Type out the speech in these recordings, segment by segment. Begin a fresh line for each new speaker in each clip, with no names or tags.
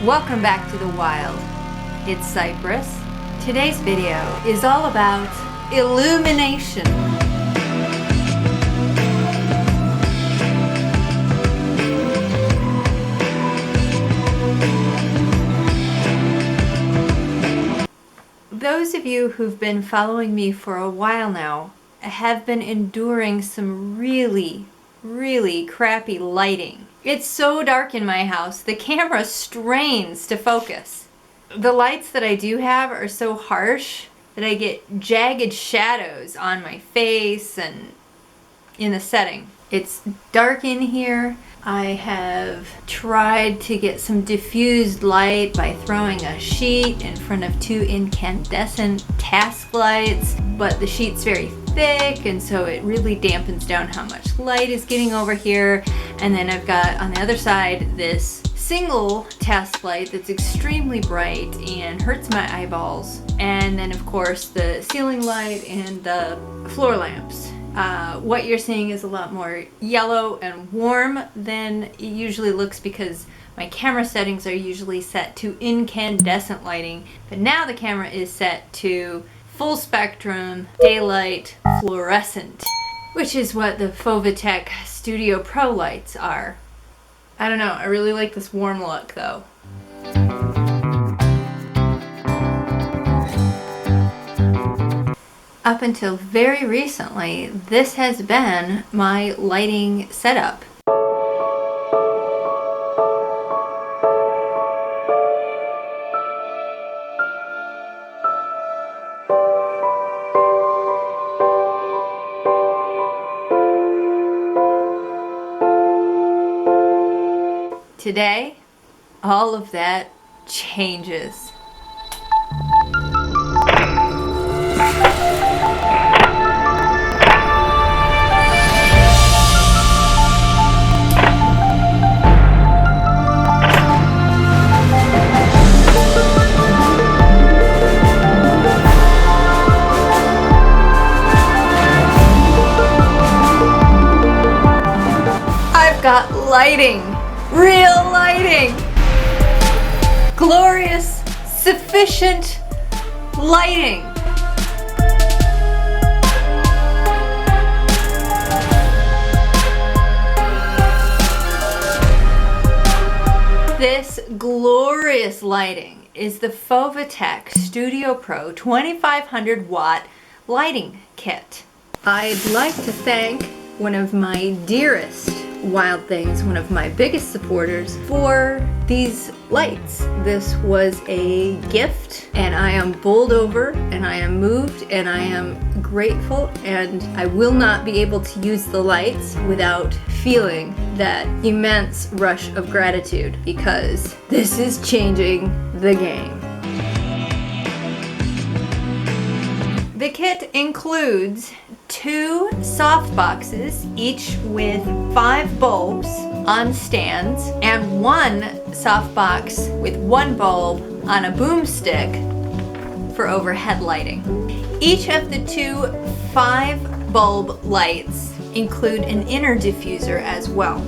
Welcome back to the wild. It's Cypress. Today's video is all about illumination. Those of you who've been following me for a while now have been enduring some really crappy lighting. It's so dark in my house, the camera strains to focus. The lights that I do have are so harsh that I get jagged shadows on my face and in the setting. It's dark in here. I have tried to get some diffused light by throwing a sheet in front of two incandescent task lights, but the sheet's very thick and so it really dampens down how much light is getting over here. And then I've got on the other side this single task light that's extremely bright and hurts my eyeballs. And then of course the ceiling light and the floor lamps. What you're seeing is a lot more yellow and warm than it usually looks because my camera settings are usually set to incandescent lighting, but now the camera is set to full spectrum daylight fluorescent, which is what the Fovitec StudioPro lights are. I don't know, I really like this warm look though. Up until very recently, this has been my lighting setup. Today, all of that changes. I've got lighting. Real lighting! Glorious, sufficient lighting! This glorious lighting is the Fovitec StudioPro 2500W lighting kit. I'd like to thank one of my dearest Wild Things, one of my biggest supporters, for these lights. This was a gift and I am bowled over and I am moved and I am grateful, and I will not be able to use the lights without feeling that immense rush of gratitude, because this is changing the game. The kit includes 2 soft boxes, each with 5 bulbs on stands, and 1 soft box with 1 bulb on a boomstick for overhead lighting. Each of the 2 5 bulb lights include an inner diffuser as well.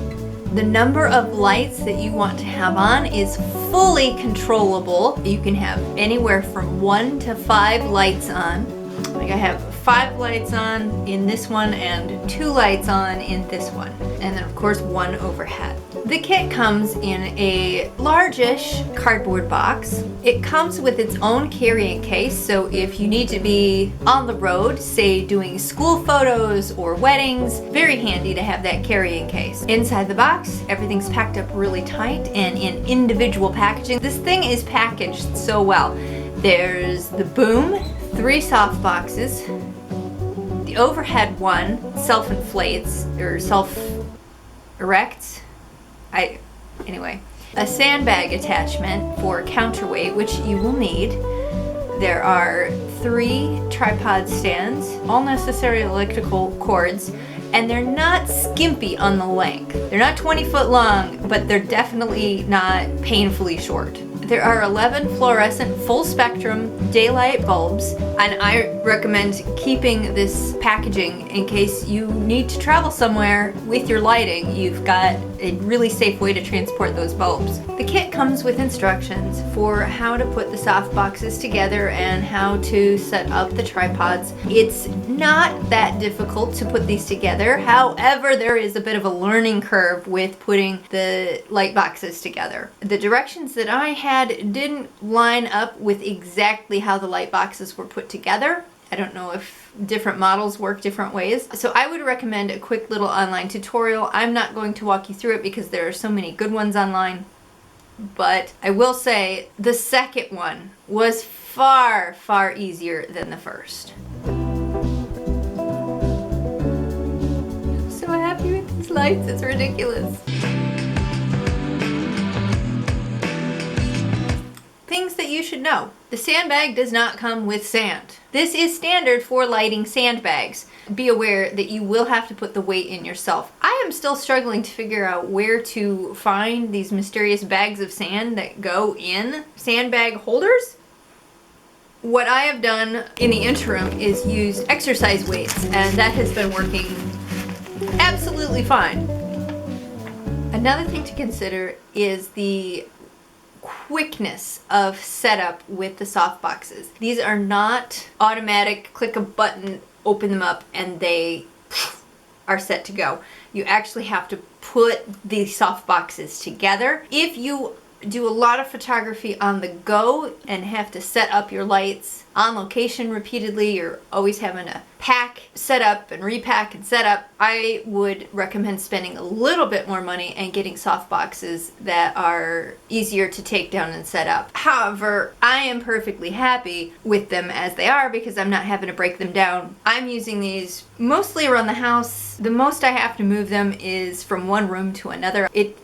The number of lights that you want to have on is fully controllable. You can have anywhere from 1 to 5 lights on. Like I have 5 lights on in this one and 2 lights on in this one, and then of course 1 overhead. The kit comes in a largish cardboard box. It comes with its own carrying case, so if you need to be on the road, say doing school photos or weddings, very handy to have that carrying case. Inside the box, everything's packed up really tight and in individual packaging. This thing is packaged so well. There's the boom, 3 soft boxes. The overhead one self-inflates or self-erects. Anyway. A sandbag attachment for counterweight, which you will need. There are 3 tripod stands, all necessary electrical cords, and they're not skimpy on the length. They're not 20 foot long, but they're definitely not painfully short. There are 11 fluorescent full spectrum daylight bulbs, and I recommend keeping this packaging in case you need to travel somewhere with your lighting. You've got a really safe way to transport those bulbs. The kit comes with instructions for how to put the soft boxes together and how to set up the tripods. It's not that difficult to put these together. However, there is a bit of a learning curve with putting the light boxes together. The directions that I had didn't line up with exactly how the light boxes were put together. I don't know if different models work different ways. So I would recommend a quick little online tutorial. I'm not going to walk you through it because there are so many good ones online. But I will say the second one was far, far easier than the first. I'm so happy with these lights, it's ridiculous. Things that you should know. The sandbag does not come with sand. This is standard for lighting sandbags. Be aware that you will have to put the weight in yourself. I am still struggling to figure out where to find these mysterious bags of sand that go in sandbag holders. What I have done in the interim is use exercise weights, and that has been working absolutely fine. Another thing to consider is the quickness of setup with the soft boxes. These are not automatic, click a button, open them up, and they are set to go. You actually have to put the soft boxes together. If you do a lot of photography on the go and have to set up your lights on location repeatedly, you're always having to pack, set up, and repack and set up, I would recommend spending a little bit more money and getting soft boxes that are easier to take down and set up. However, I am perfectly happy with them as they are because I'm not having to break them down. I'm using these mostly around the house. The most I have to move them is from one room to another. It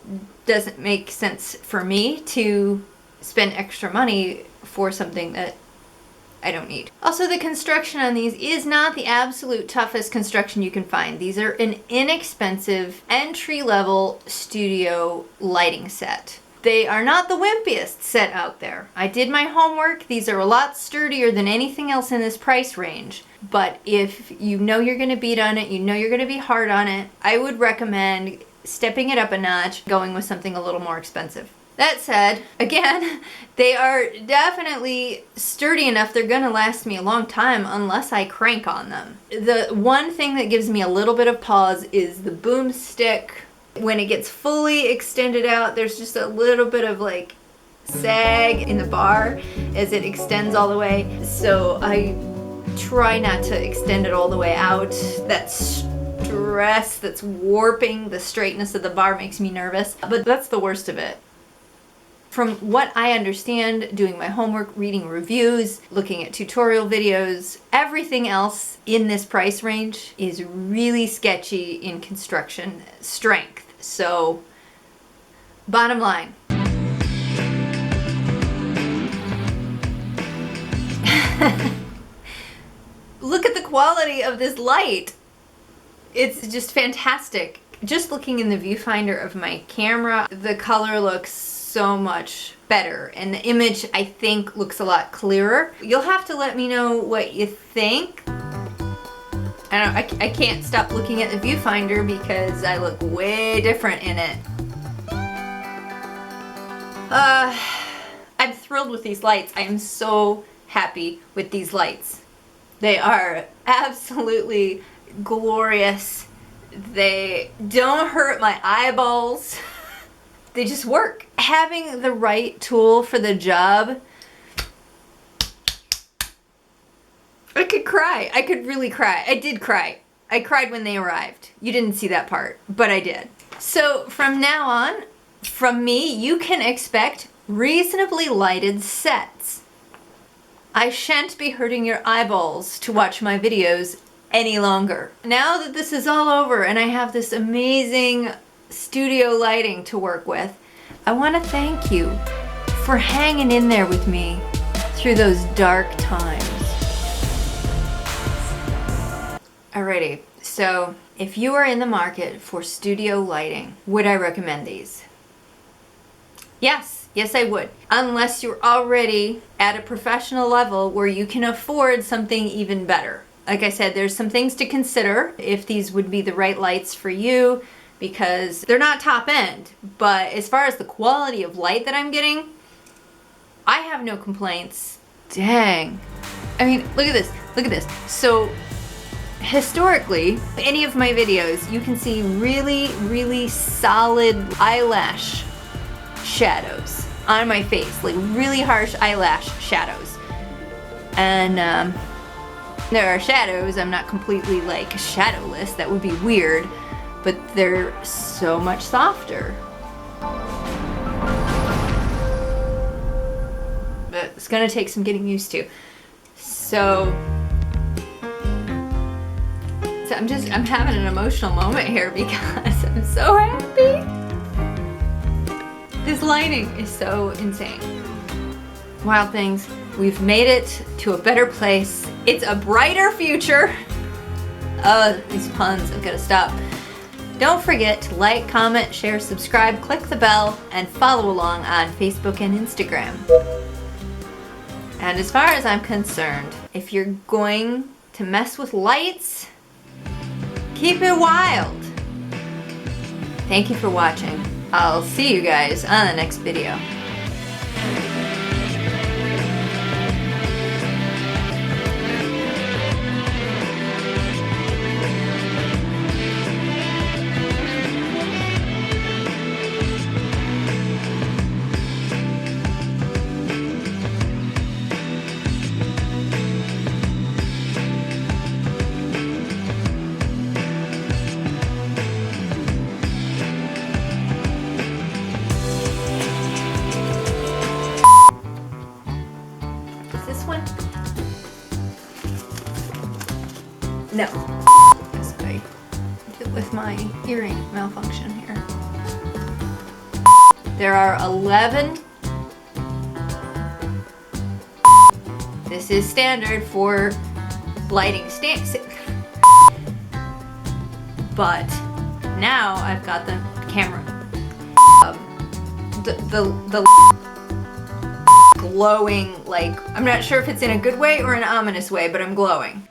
doesn't make sense for me to spend extra money for something that I don't need. Also, the construction on these is not the absolute toughest construction you can find. These are an inexpensive entry-level studio lighting set. They are not the wimpiest set out there. I did my homework. These are a lot sturdier than anything else in this price range. But if you know you're going to beat on it, you know you're going to be hard on it, I would recommend stepping it up a notch, going with something a little more expensive. That said, again, they are definitely sturdy enough. They're gonna last me a long time unless I crank on them. The one thing that gives me a little bit of pause is the boomstick. When it gets fully extended out, there's just a little bit of like sag in the bar as it extends all the way. So I try not to extend it all the way out. That stress that's warping the straightness of the bar makes me nervous, but that's the worst of it. From what I understand, doing my homework, reading reviews, looking at tutorial videos, everything else in this price range is really sketchy in construction strength. So, bottom line. Look at the quality of this light. It's just fantastic. Just looking in the viewfinder of my camera, the color looks so much better, and the image I think looks a lot clearer. You'll have to let me know what you think. I can't stop looking at the viewfinder because I look way different in it. I'm thrilled with these lights. I am so happy with these lights. They are absolutely glorious. They don't hurt my eyeballs. They just work. Having the right tool for the job, I could cry. I could really cry. I did cry. I cried when they arrived. You didn't see that part, but I did. So from now on, from me, you can expect reasonably lighted sets. I shan't be hurting your eyeballs to watch my videos any longer. Now that this is all over and I have this amazing studio lighting to work with, I want to thank you for hanging in there with me through those dark times. Alrighty, so if you are in the market for studio lighting, would I recommend these? Yes, I would. Unless you're already at a professional level where you can afford something even better. Like I said, there's some things to consider if these would be the right lights for you. because they're not top end, but as far as the quality of light that I'm getting, I have no complaints. Dang. I mean, look at this, look at this. So historically, any of my videos, you can see really, really solid eyelash shadows on my face, like really harsh eyelash shadows. And there are shadows, I'm not completely like shadowless, that would be weird, but they're so much softer. But it's gonna take some getting used to. So I'm having an emotional moment here because I'm so happy. This lighting is so insane. Wild Things, we've made it to a better place. It's a brighter future. Oh, these puns, I've gotta stop. Don't forget to like, comment, share, subscribe, click the bell, and follow along on Facebook and Instagram. And as far as I'm concerned, if you're going to mess with lights, keep it wild. Thank you for watching. I'll see you guys on the next video. No. Yes, I did with my earring malfunction here. There are 11. This is standard for lighting stands. But now I've got the camera. The glowing, like, I'm not sure if it's in a good way or an ominous way, but I'm glowing.